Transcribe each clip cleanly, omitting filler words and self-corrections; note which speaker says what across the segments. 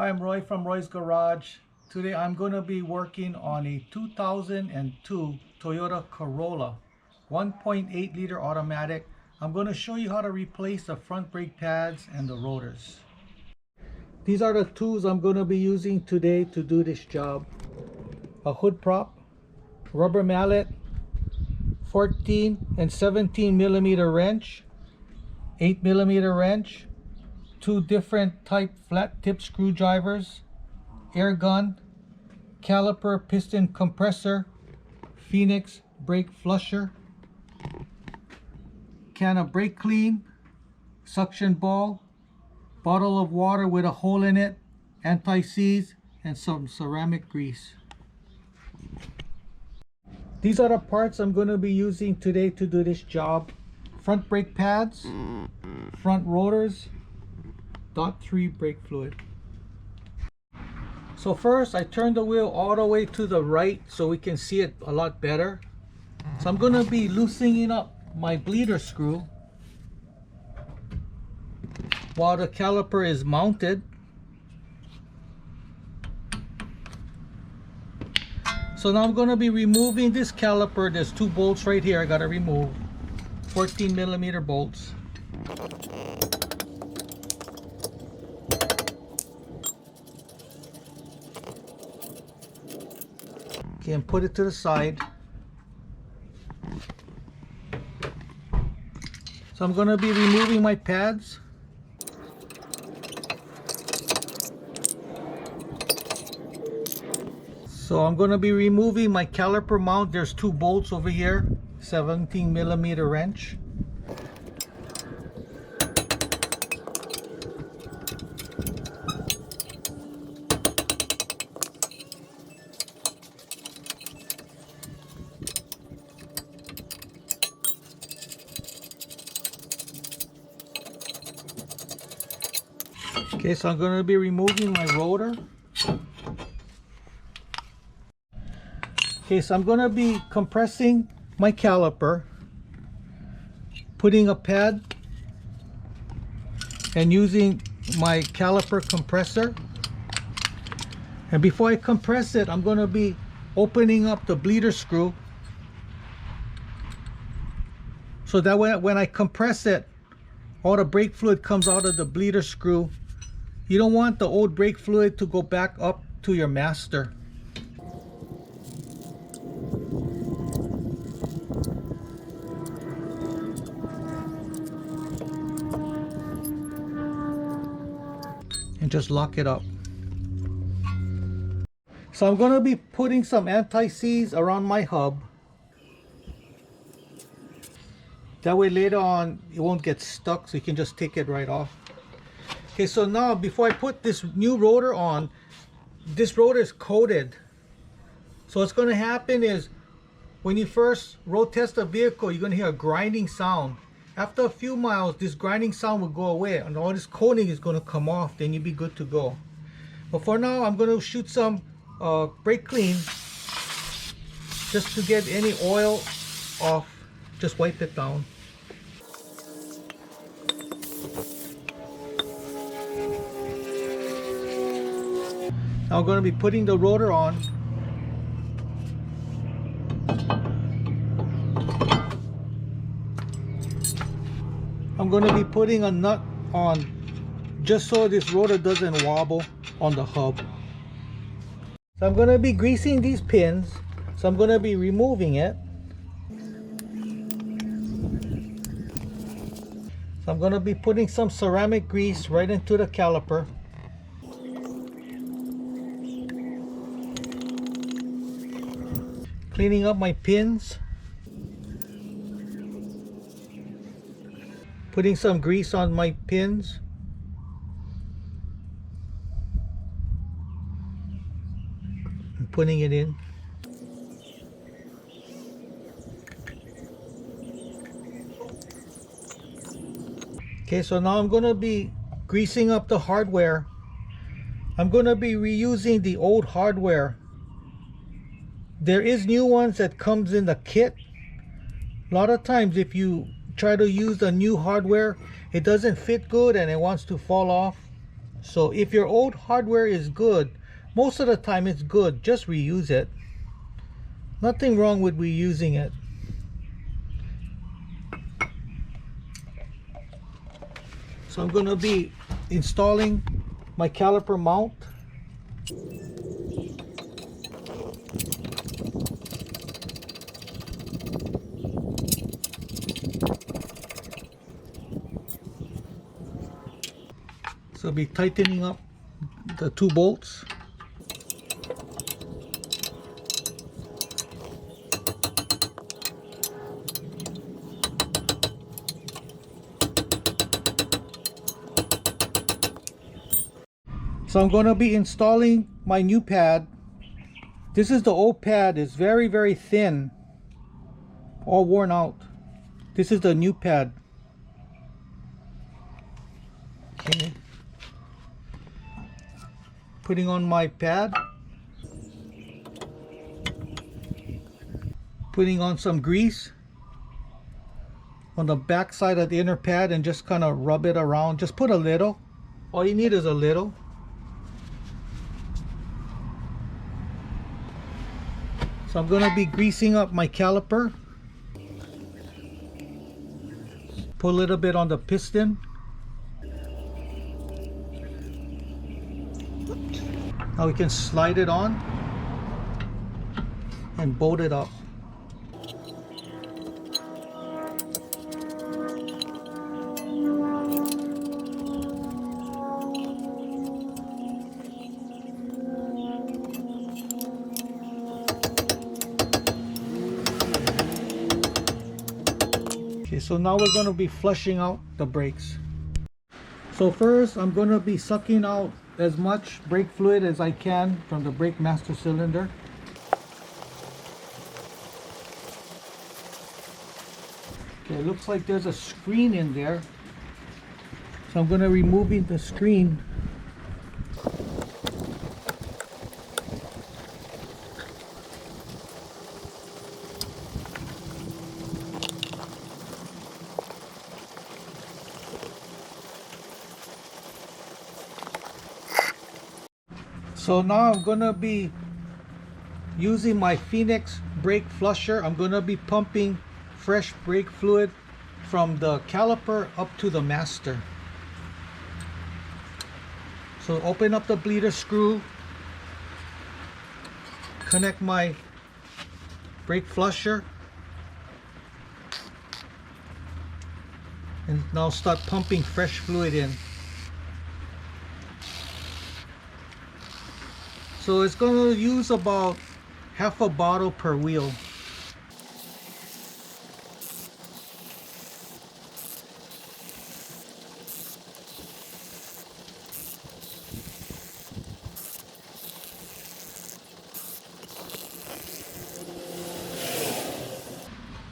Speaker 1: Hi, I'm Roy from Roy's Garage. Today I'm going to be working on a 2002 Toyota Corolla 1.8 liter automatic. I'm going to show you how to replace the front brake pads and the rotors. These are the tools I'm going to be using today to do this job. A hood prop, rubber mallet, 14 and 17 millimeter wrench, 8 millimeter wrench, two different type flat tip screwdrivers, air gun, caliper piston compressor, Phoenix brake flusher, can of brake clean, suction ball, bottle of water with a hole in it, anti-seize, and some ceramic grease. These are the parts I'm going to be using today to do this job. Front brake pads, front rotors, .3 brake fluid. So first I turn the wheel all the way to the right so we can see it a lot better. So I'm going to be loosening up my bleeder screw while the caliper is mounted. So now I'm going to be removing this caliper. There's two bolts right here I got to remove, 14 millimeter bolts. Okay, and put it to the side. So I'm going to be removing my pads. So I'm going to be removing my caliper mount. There's two bolts over here, 17 millimeter wrench. Okay, so I'm going to be removing my rotor. Okay, so I'm going to be compressing my caliper, putting a pad, and using my caliper compressor. And before I compress it, I'm going to be opening up the bleeder screw so that when I compress it, all the brake fluid comes out of the bleeder screw. You don't want the old brake fluid to go back up to your master. And just lock it up. So I'm going to be putting some anti-seize around my hub. That way later on it won't get stuck, so you can just take it right off. Okay, so now before I put this new rotor on, this rotor is coated. So what's going to happen is when you first road test a vehicle, you're going to hear a grinding sound. After a few miles, this grinding sound will go away and all this coating is going to come off. Then you'll be good to go. But for now, I'm going to shoot some brake clean just to get any oil off. Just wipe it down. Now I'm going to be putting the rotor on. I'm going to be putting a nut on just so this rotor doesn't wobble on the hub. So I'm going to be greasing these pins. So I'm going to be removing it. So I'm going to be putting some ceramic grease right into the caliper. Cleaning up my pins. Putting some grease on my pins. And putting it in. Okay, so now I'm going to be greasing up the hardware. I'm going to be reusing the old hardware. There is new ones that comes in the kit. A lot of times if you try to use the new hardware, it doesn't fit good and it wants to fall off. So if your old hardware is good, most of the time it's good, just reuse it. Nothing wrong with reusing it. So I'm going to be installing my caliper mount. So I'll be tightening up the 2 bolts. So I'm going to be installing my new pad. This is the old pad. It's very, very thin, all worn out. This is the new pad. Okay. Putting on my pad. Putting on some grease on the back side of the inner pad and just kind of rub it around. Just put a little. All you need is a little. So I'm going to be greasing up my caliper. Put a little bit on the piston. Now we can slide it on and bolt it up. Okay, so now we're going to be flushing out the brakes. So first I'm going to be sucking out as much brake fluid as I can from the brake master cylinder. Okay, it looks like there's a screen in there. So I'm going to remove the screen. So now I'm going to be using my Phoenix brake flusher. I'm going to be pumping fresh brake fluid from the caliper up to the master. So open up the bleeder screw, connect my brake flusher, and now start pumping fresh fluid in. So it's going to use about half a bottle per wheel.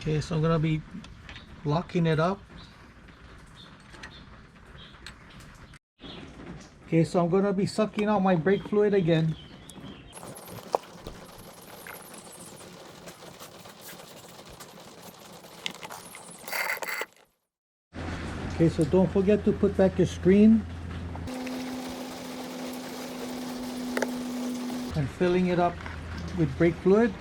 Speaker 1: Okay, so I'm going to be locking it up. Okay, so I'm going to be sucking out my brake fluid again. Okay, so don't forget to put back your screen. And filling it up with brake fluid.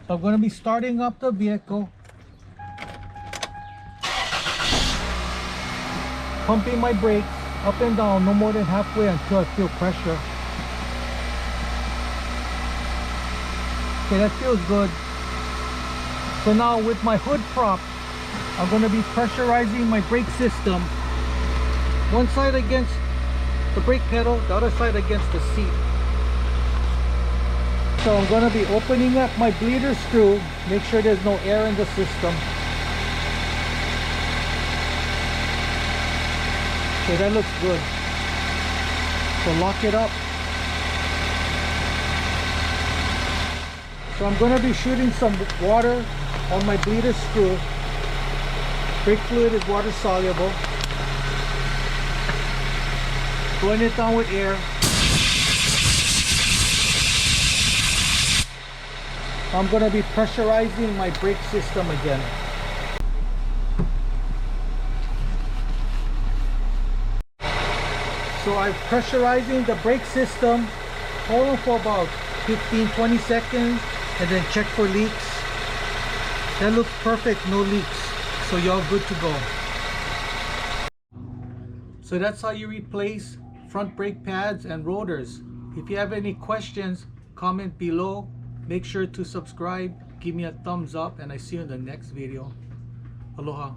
Speaker 1: So I'm going to be starting up the vehicle. Pumping my brakes up and down no more than halfway until I feel pressure. Okay, that feels good. So now with my hood prop, I'm going to be pressurizing my brake system. One side against the brake pedal, the other side against the seat. So I'm going to be opening up my bleeder screw, make sure there's no air in the system. Okay, that looks good. So lock it up. So I'm going to be shooting some water on my bleeder screw. Brake fluid is water soluble. Blowing it down with air. I'm going to be pressurizing my brake system again. So I'm pressurizing the brake system. Hold on for about 15-20 seconds and then check for leaks. That looks perfect, no leaks. So y'all good to go. So that's how you replace front brake pads and rotors. If you have any questions, comment below. Make sure to subscribe, give me a thumbs up, and I see you in the next video. Aloha.